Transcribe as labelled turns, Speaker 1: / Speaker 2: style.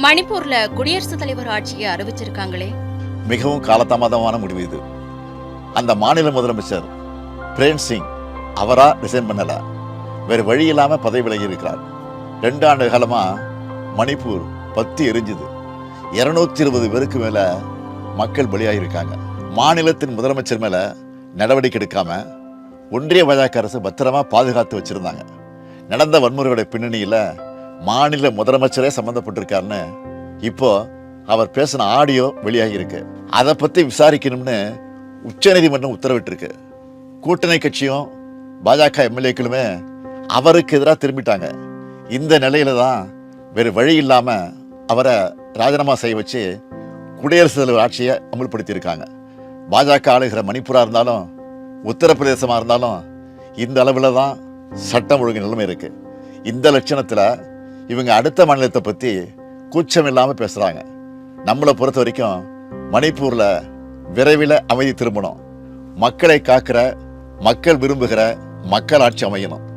Speaker 1: மணிப்பூர்ல குடியரசுத் தலைவர் ஆட்சியை அறிவிச்சிருக்காங்களே,
Speaker 2: மிகவும் காலதாமதமான முடிவு இது. அந்த மாநில முதலமைச்சர் பிரேம் சிங் அவரா ரிசைன் பண்ணல, வேறு வழி இல்லாம பதவி விலகி இருக்கிறார். 2 ஆண்டு காலமா மணிப்பூர் பத்தி எரிஞ்சுது. 220 பேருக்கு மேல மக்கள் பலியாகியிருக்காங்க. மாநிலத்தின் முதலமைச்சர் மேல நடவடிக்கை எடுக்காம ஒன்றிய பாஜக அரசு பத்திரமா பாதுகாத்து வச்சிருந்தாங்க. நடந்த வன்முறையோட பின்னணியில மாநில முதலமைச்சரே சம்பந்தப்பட்டிருக்காருன்னு இப்போ அவர் பேசின ஆடியோ வெளியாகி இருக்கு. அதை பத்தி விசாரிக்கணும்னு உச்சநீதிமன்றம் உத்தரவிட்டிருக்கு. கூட்டணி கட்சியும் பாஜக எம்எல்ஏக்களுமே அவருக்கு எதிராக திரும்பிட்டாங்க. இந்த நிலையில தான் வேறு வழி இல்லாம அவரை ராஜினாமா செய்ய வச்சு குடியரசுத் தலைவர் ஆட்சியை அமல்படுத்தியிருக்காங்க. பாஜக ஆளுகிற மணிப்பூரா இருந்தாலும் உத்தரப்பிரதேசமா இருந்தாலும் இந்த அளவில் தான் சட்டம் ஒழுங்கு நிலைமை இருக்கு. இந்த லட்சணத்துல இவங்க அடுத்த மாநிலத்தை பத்தி கூச்சம் இல்லாம பேசுறாங்க. நம்மளை பொறுத்த வரைக்கும் மணிப்பூர்ல விரைவில் அமைதி திரும்பணும். மக்களை காக்கிற, மக்கள் விரும்புகிற மக்களாட்சி அமையணும்.